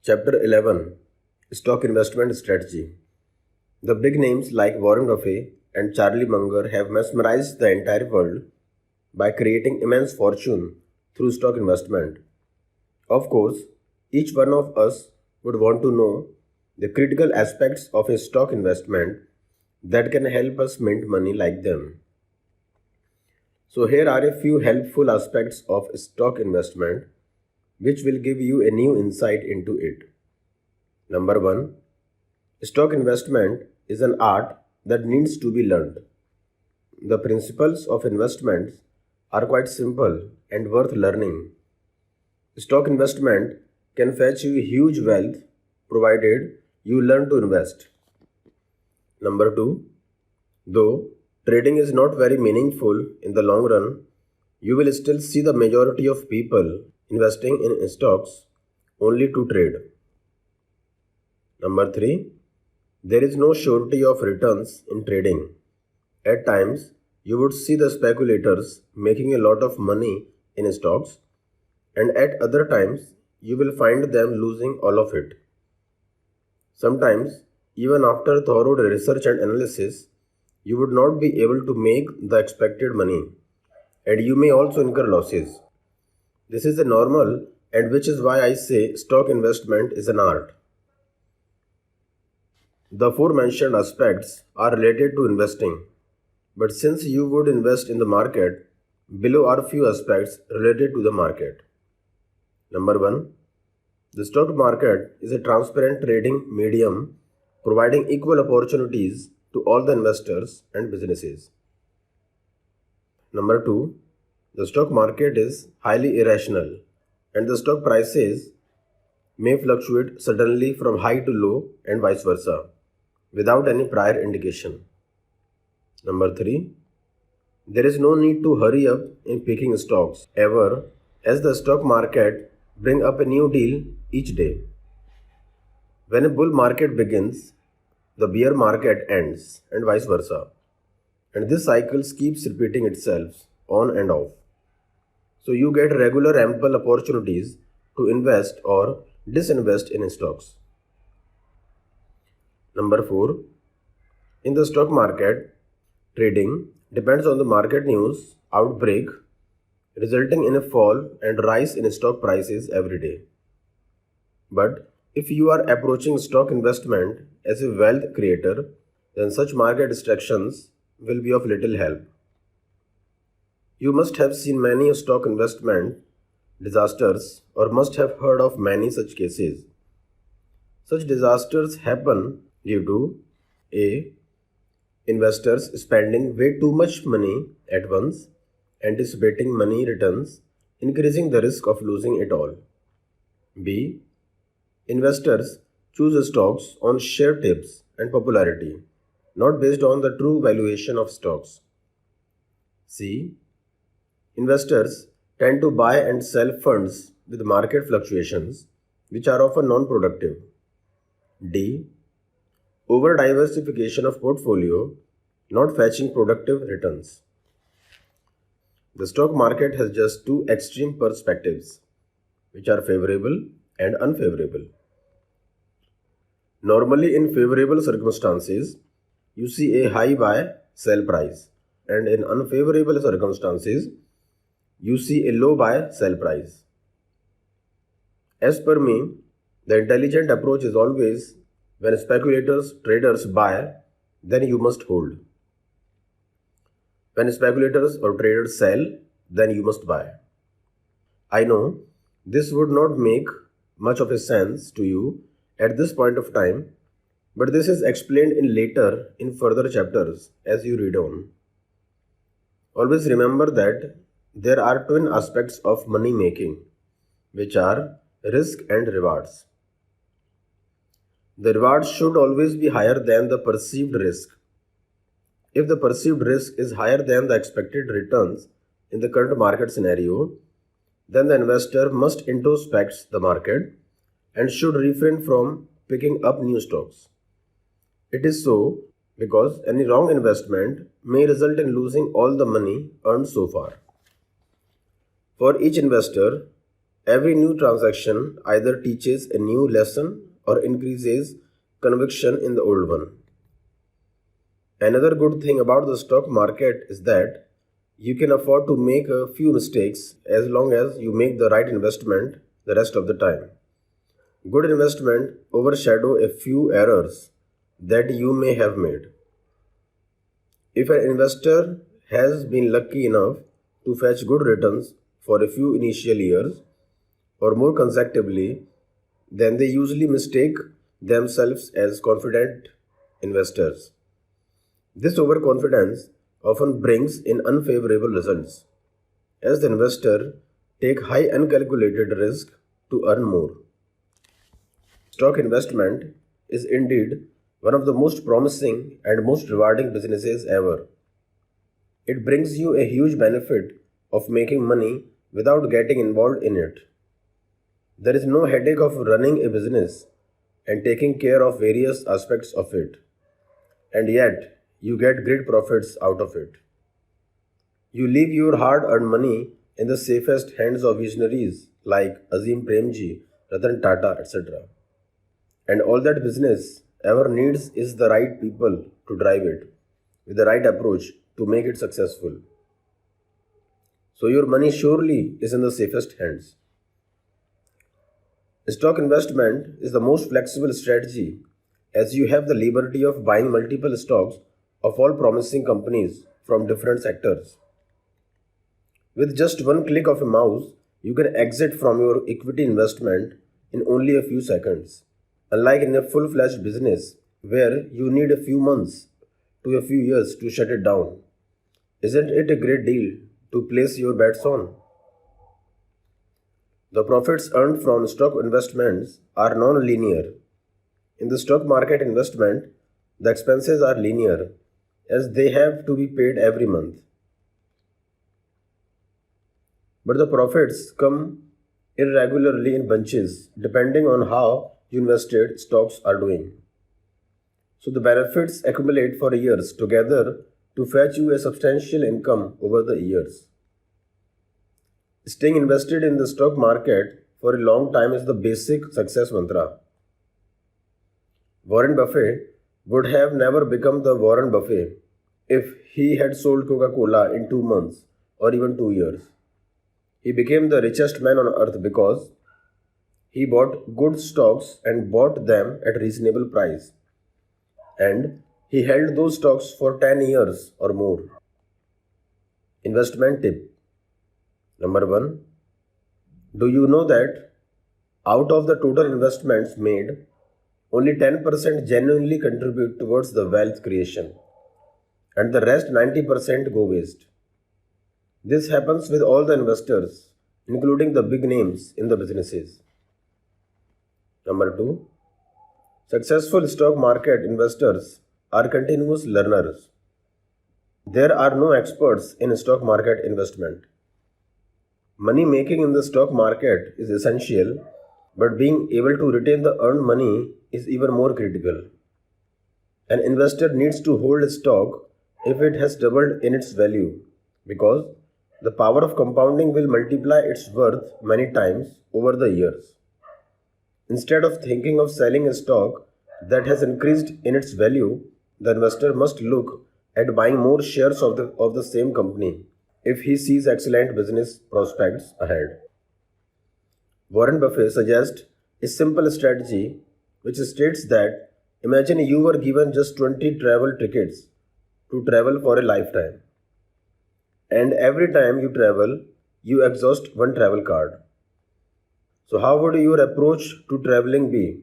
Chapter 11 Stock Investment Strategy. The big names like Warren Buffett and Charlie Munger have mesmerized the entire world by creating immense fortune through stock investment. Of course, each one of us would want to know the critical aspects of a stock investment that can help us mint money like them. So, here are a few helpful aspects of stock investment which will give you a new insight into it. Number 1. Stock investment is an art that needs to be learned. The principles of investments are quite simple and worth learning. Stock investment can fetch you huge wealth provided you learn to invest. Number 2. Though trading is not very meaningful in the long run, you will still see the majority of people investing in stocks only to trade. Number 3. There is no surety of returns in trading. At times, you would see the speculators making a lot of money in stocks, and at other times, you will find them losing all of it. Sometimes, even after thorough research and analysis, you would not be able to make the expected money, and you may also incur losses. This is a normal, and which is why I say stock investment is an art. The aforementioned aspects are related to investing, but since you would invest in the market, below are few aspects related to the market. Number 1. The stock market is a transparent trading medium providing equal opportunities to all the investors and businesses. Number 2. The stock market is highly irrational and the stock prices may fluctuate suddenly from high to low and vice versa without any prior indication. Number 3. There is no need to hurry up in picking stocks ever as the stock market bring up a new deal each day. When a bull market begins, the bear market ends and vice versa. And this cycle keeps repeating itself on and off. So you get regular ample opportunities to invest or disinvest in stocks. Number 4. In the stock market, trading depends on the market news outbreak resulting in a fall and rise in stock prices every day. But if you are approaching stock investment as a wealth creator, then such market distractions will be of little help. You must have seen many stock investment disasters or must have heard of many such cases. Such disasters happen due to A. Investors spending way too much money at once, anticipating money returns, increasing the risk of losing it all. B. Investors choose stocks on share tips and popularity, not based on the true valuation of stocks. C. Investors tend to buy and sell funds with market fluctuations, which are often non productive. D. Over diversification of portfolio, not fetching productive returns. The stock market has just two extreme perspectives, which are favorable and unfavorable. Normally, in favorable circumstances, you see a high buy sell price, and in unfavorable circumstances, you see a low buy sell price. As per me, the intelligent approach is always when speculators, traders buy, then you must hold. When speculators or traders sell, then you must buy. I know this would not make much of a sense to you at this point of time, but this is explained in further chapters as you read on. Always remember that there are twin aspects of money making, which are risk and rewards. The rewards should always be higher than the perceived risk. If the perceived risk is higher than the expected returns in the current market scenario, then the investor must introspect the market and should refrain from picking up new stocks. It is so because any wrong investment may result in losing all the money earned so far. For each investor, Every new transaction either teaches a new lesson or increases conviction in the old one. Another good thing about the stock market is that you can afford to make a few mistakes as long as you make the right investment the rest of the time. Good investment overshadow a few errors that you may have made. If an investor has been lucky enough to fetch good returns for a few initial years or more consecutively, then they usually mistake themselves as confident investors. This overconfidence often brings in unfavorable results, as the investor take high uncalculated risk to earn more. Stock investment is indeed one of the most promising and most rewarding businesses ever. It brings you a huge benefit of making money without getting involved in it. There is no headache of running a business and taking care of various aspects of it, and yet you get great profits out of it. You leave your hard earned money in the safest hands of visionaries like Azim Premji, Ratan Tata, etc. And all that business ever needs is the right people to drive it with the right approach to make it successful. So your money surely is in the safest hands. Stock investment is the most flexible strategy as you have the liberty of buying multiple stocks of all promising companies from different sectors. With just one click of a mouse, you can exit from your equity investment in only a few seconds. Unlike in a full fledged business where you need a few months to a few years to shut it down, isn't it a great deal to place your bets on? The profits earned from stock investments are non linear. In the stock market investment, the expenses are linear as they have to be paid every month. But the profits come irregularly in bunches depending on how you invested stocks are doing. So the benefits accumulate for years together to fetch you a substantial income over the years. Staying invested in the stock market for a long time is the basic success mantra. Warren Buffett would have never become the Warren Buffett if he had sold Coca-Cola in 2 months or even 2 years. He became the richest man on earth because he bought good stocks and bought them at reasonable price. And he held those stocks for 10 years or more. Investment tip number 1. Do you know that out of the total investments made, only 10% genuinely contribute towards the wealth creation and the rest 90% go waste? This happens with all the investors, including the big names in the businesses. Number 2. Successful stock market investors are continuous learners. There are no experts in stock market investment. Money making in the stock market is essential, but being able to retain the earned money is even more critical. An investor needs to hold a stock if it has doubled in its value because the power of compounding will multiply its worth many times over the years. Instead of thinking of selling a stock that has increased in its value, the investor must look at buying more shares of the same company if he sees excellent business prospects ahead. Warren Buffett suggests a simple strategy which states that imagine you were given just 20 travel tickets to travel for a lifetime. And every time you travel, you exhaust one travel card. So, how would your approach to traveling be?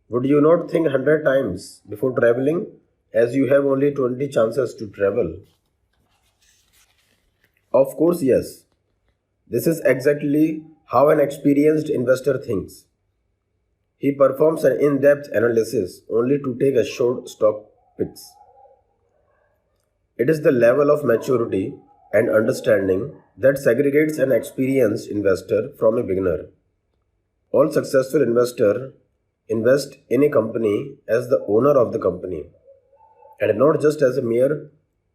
Would you not think 100 times before traveling as you have only 20 chances to travel? Of course, yes. This is exactly how an experienced investor thinks. He performs an in depth analysis only to take a short stock picks. It is the level of maturity and understanding that segregates an experienced investor from a beginner. All successful investors invest in a company as the owner of the company and not just as a mere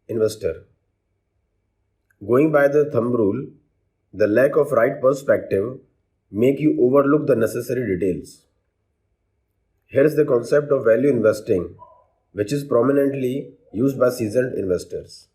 investor. Going by the thumb rule, The lack of right perspective make you overlook the necessary details. Here is the concept of value investing, which is prominently used by seasoned investors.